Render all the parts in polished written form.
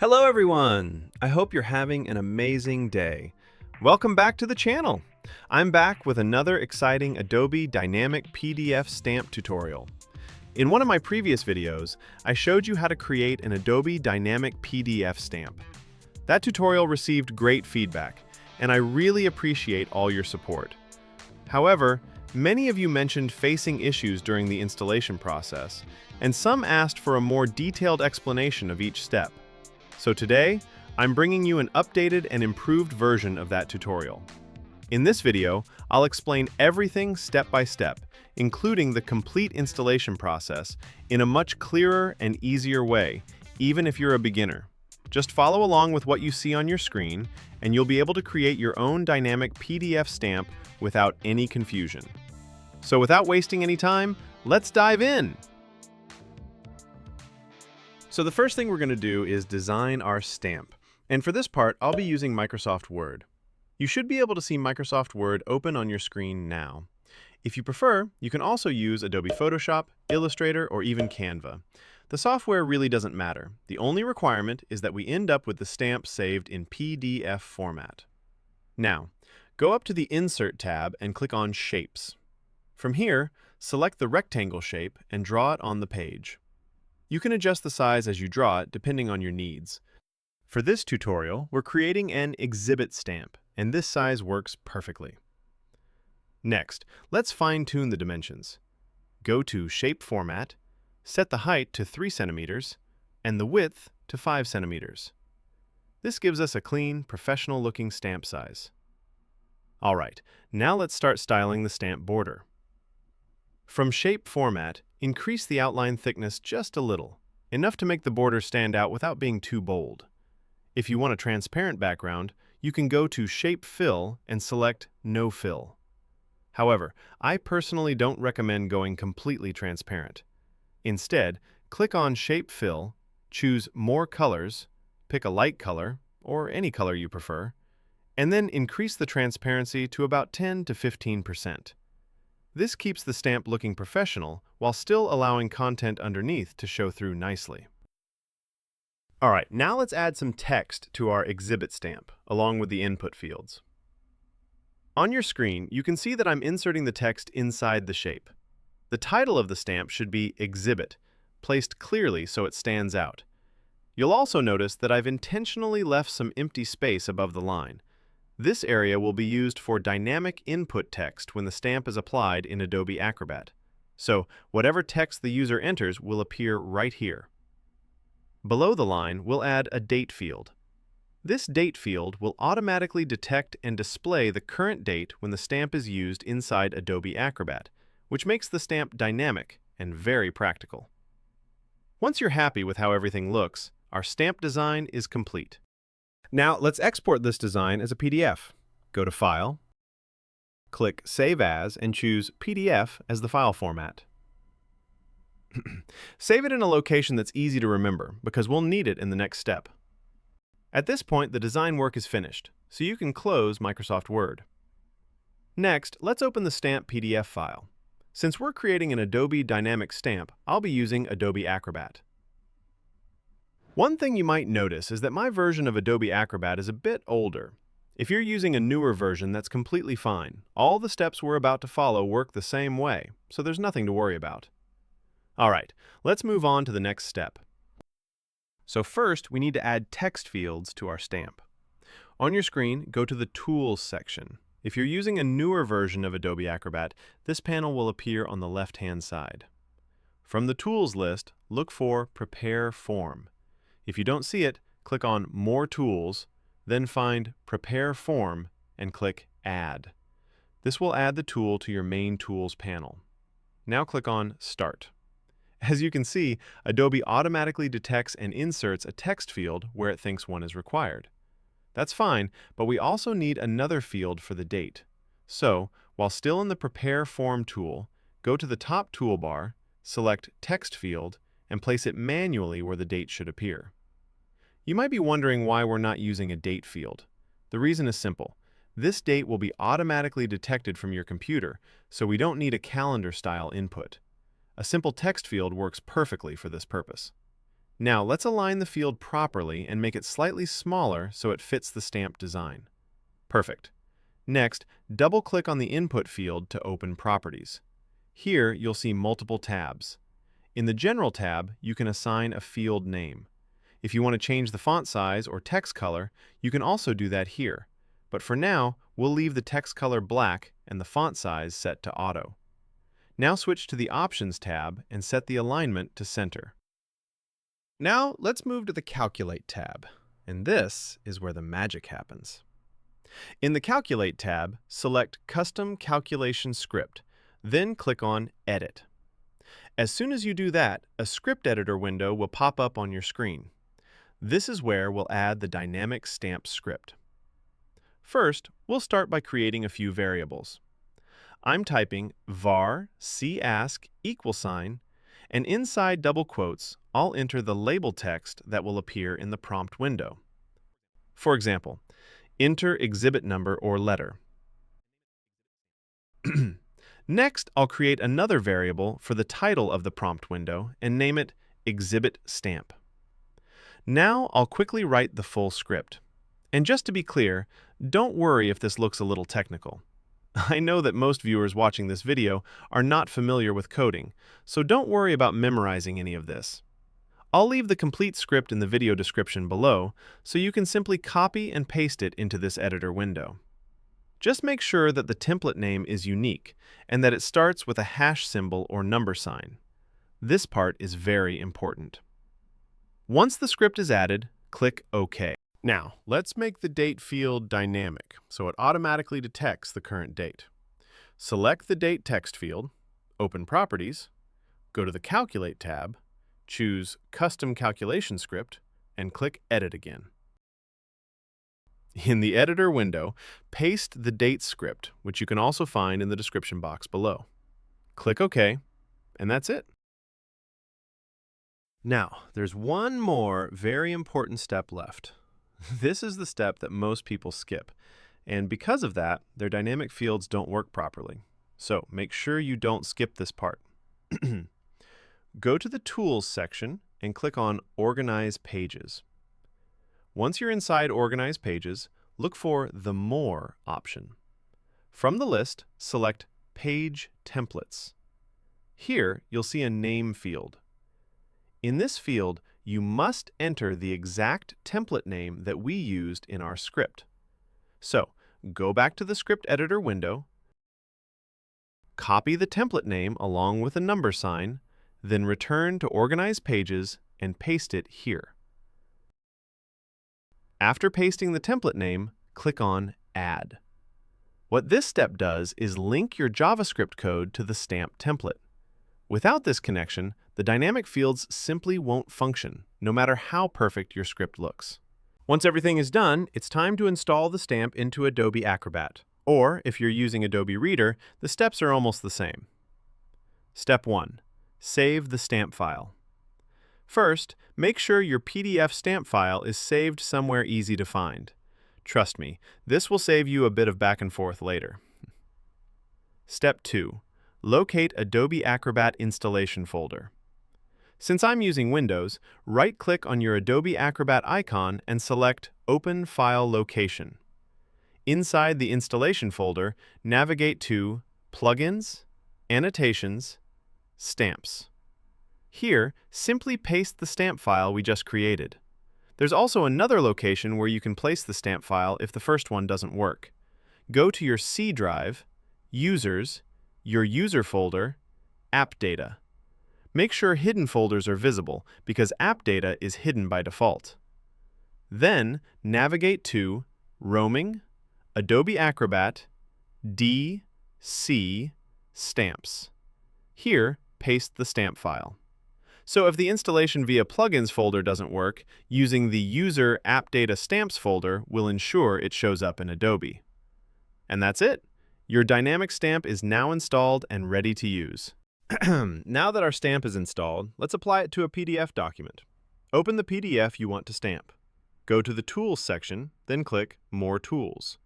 Hello everyone! I hope you're having an amazing day. Welcome back to the channel. I'm back with another exciting Adobe Dynamic PDF Stamp tutorial. In one of my previous videos, I showed you how to create an Adobe Dynamic PDF stamp. That tutorial received great feedback, and I really appreciate all your support. However, many of you mentioned facing issues during the installation process, and some asked for a more detailed explanation of each step. So today, I'm bringing you an updated and improved version of that tutorial. In this video, I'll explain everything step by step, including the complete installation process, in a much clearer and easier way, even if you're a beginner. Just follow along with what you see on your screen, and you'll be able to create your own dynamic PDF stamp without any confusion. So without wasting any time, let's dive in! So the first thing we're going to do is design our stamp. And for this part, I'll be using Microsoft Word. You should be able to see Microsoft Word open on your screen now. If you prefer, you can also use Adobe Photoshop, Illustrator, or even Canva. The software really doesn't matter. The only requirement is that we end up with the stamp saved in PDF format. Now, go up to the Insert tab and click on Shapes. From here, select the rectangle shape and draw it on the page. You can adjust the size as you draw it depending on your needs. For this tutorial, we're creating an exhibit stamp, and this size works perfectly. Next, let's fine-tune the dimensions. Go to Shape Format, set the height to 3 centimeters, and the width to 5 centimeters. This gives us a clean, professional-looking stamp size. All right, now let's start styling the stamp border. From Shape Format, increase the outline thickness just a little, enough to make the border stand out without being too bold. If you want a transparent background, you can go to Shape Fill and select No Fill. However, I personally don't recommend going completely transparent. Instead, click on Shape Fill, choose More Colors, pick a light color, or any color you prefer, and then increase the transparency to about 10 to 15%. This keeps the stamp looking professional while still allowing content underneath to show through nicely. Alright, now let's add some text to our exhibit stamp, along with the input fields. On your screen, you can see that I'm inserting the text inside the shape. The title of the stamp should be Exhibit, placed clearly so it stands out. You'll also notice that I've intentionally left some empty space above the line. This area will be used for dynamic input text when the stamp is applied in Adobe Acrobat. So, whatever text the user enters will appear right here. Below the line, we'll add a date field. This date field will automatically detect and display the current date when the stamp is used inside Adobe Acrobat, which makes the stamp dynamic and very practical. Once you're happy with how everything looks, our stamp design is complete. Now, let's export this design as a PDF. Go to File, click Save As, and choose PDF as the file format. Save it in a location that's easy to remember, because we'll need it in the next step. At this point, the design work is finished, so you can close Microsoft Word. Next, let's open the stamp PDF file. Since we're creating an Adobe Dynamic Stamp, I'll be using Adobe Acrobat. One thing you might notice is that my version of Adobe Acrobat is a bit older. If you're using a newer version, that's completely fine. All the steps we're about to follow work the same way, so there's nothing to worry about. Alright, let's move on to the next step. So first, we need to add text fields to our stamp. On your screen, go to the Tools section. If you're using a newer version of Adobe Acrobat, this panel will appear on the left-hand side. From the Tools list, look for Prepare Form. If you don't see it, click on More Tools, then find Prepare Form and click Add. This will add the tool to your main Tools panel. Now click on Start. As you can see, Adobe automatically detects and inserts a text field where it thinks one is required. That's fine, but we also need another field for the date. So, while still in the Prepare Form tool, go to the top toolbar, select Text Field, and place it manually where the date should appear. You might be wondering why we're not using a date field. The reason is simple. This date will be automatically detected from your computer, so we don't need a calendar-style input. A simple text field works perfectly for this purpose. Now let's align the field properly and make it slightly smaller so it fits the stamp design. Perfect. Next, double-click on the input field to open Properties. Here you'll see multiple tabs. In the General tab, you can assign a field name. If you want to change the font size or text color, you can also do that here. But for now, we'll leave the text color black and the font size set to auto. Now switch to the Options tab and set the alignment to center. Now let's move to the Calculate tab, and this is where the magic happens. In the Calculate tab, select Custom Calculation Script, then click on Edit. As soon as you do that, a script editor window will pop up on your screen. This is where we'll add the dynamic stamp script. First, we'll start by creating a few variables. I'm typing var cask =, and inside double quotes, I'll enter the label text that will appear in the prompt window. For example, enter exhibit number or letter. Next, I'll create another variable for the title of the prompt window and name it Exhibit Stamp. Now I'll quickly write the full script. And just to be clear, don't worry if this looks a little technical. I know that most viewers watching this video are not familiar with coding, so don't worry about memorizing any of this. I'll leave the complete script in the video description below, so you can simply copy and paste it into this editor window. Just make sure that the template name is unique and that it starts with a hash symbol or number sign. This part is very important. Once the script is added, click OK. Now, let's make the date field dynamic so it automatically detects the current date. Select the date text field, open Properties, go to the Calculate tab, choose Custom Calculation Script, and click Edit again. In the editor window, paste the date script, which you can also find in the description box below. Click OK, and that's it. Now, there's one more very important step left. This is the step that most people skip, and because of that, their dynamic fields don't work properly. So make sure you don't skip this part. Go to the Tools section and click on Organize Pages. Once you're inside Organize Pages, look for the More option. From the list, select Page Templates. Here, you'll see a name field. In this field, you must enter the exact template name that we used in our script. So, go back to the script editor window, copy the template name along with a number sign, then return to Organize Pages and paste it here. After pasting the template name, click on Add. What this step does is link your JavaScript code to the stamp template. Without this connection, the dynamic fields simply won't function, no matter how perfect your script looks. Once everything is done, it's time to install the stamp into Adobe Acrobat. Or, if you're using Adobe Reader, the steps are almost the same. Step 1. Save the stamp file. First, make sure your PDF stamp file is saved somewhere easy to find. Trust me, this will save you a bit of back and forth later. Step 2. Locate Adobe Acrobat installation folder. Since I'm using Windows, right-click on your Adobe Acrobat icon and select Open File Location. Inside the installation folder, navigate to Plugins, Annotations, Stamps. Here, simply paste the stamp file we just created. There's also another location where you can place the stamp file if the first one doesn't work. Go to your C drive, Users, your User folder, App Data. Make sure hidden folders are visible because App Data is hidden by default. Then, navigate to Roaming, Adobe Acrobat, D, C, Stamps. Here, paste the stamp file. So if the installation via Plugins folder doesn't work, using the User App Data Stamps folder will ensure it shows up in Adobe. And that's it. Your dynamic stamp is now installed and ready to use. Now that our stamp is installed, let's apply it to a PDF document. Open the PDF you want to stamp. Go to the Tools section, then click More Tools.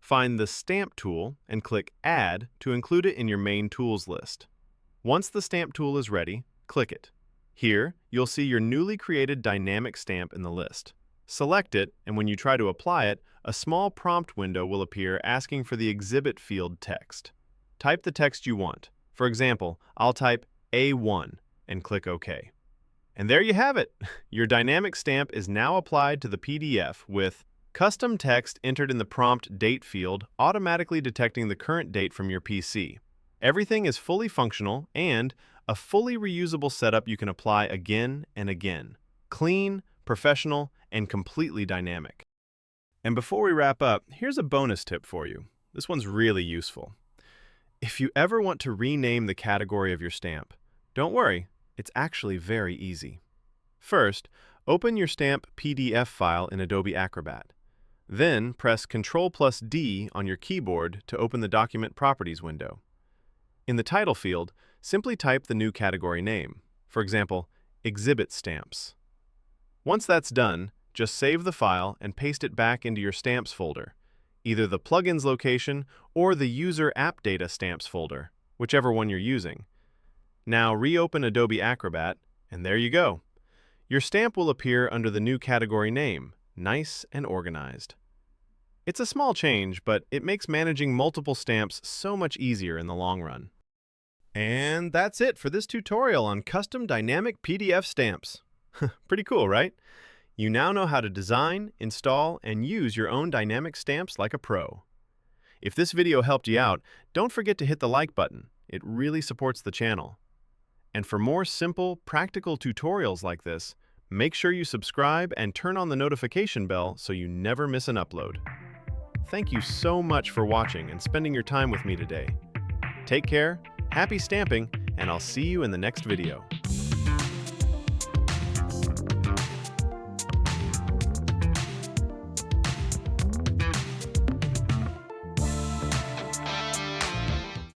Find the Stamp tool and click Add to include it in your main tools list. Once the stamp tool is ready, click it. Here, you'll see your newly created dynamic stamp in the list. Select it, and when you try to apply it, a small prompt window will appear asking for the exhibit field text. Type the text you want. For example, I'll type A1 and click OK. And there you have it! Your dynamic stamp is now applied to the PDF with custom text entered in the prompt date field, automatically detecting the current date from your PC. Everything is fully functional and a fully reusable setup you can apply again and again. Clean, professional, and completely dynamic. And before we wrap up, here's a bonus tip for you. This one's really useful. If you ever want to rename the category of your stamp, don't worry, it's actually very easy. First, open your stamp PDF file in Adobe Acrobat. Then press Ctrl+D on your keyboard to open the Document Properties window. In the title field, simply type the new category name, for example, Exhibit Stamps. Once that's done, just save the file and paste it back into your Stamps folder, either the Plugins location or the User App Data Stamps folder, whichever one you're using. Now reopen Adobe Acrobat, and there you go. Your stamp will appear under the new category name, nice and organized. It's a small change, but it makes managing multiple stamps so much easier in the long run. And that's it for this tutorial on custom dynamic PDF stamps. Pretty cool, right? You now know how to design, install, and use your own dynamic stamps like a pro. If this video helped you out, don't forget to hit the like button. It really supports the channel. And for more simple, practical tutorials like this, make sure you subscribe and turn on the notification bell so you never miss an upload. Thank you so much for watching and spending your time with me today. Take care, happy stamping, and I'll see you in the next video.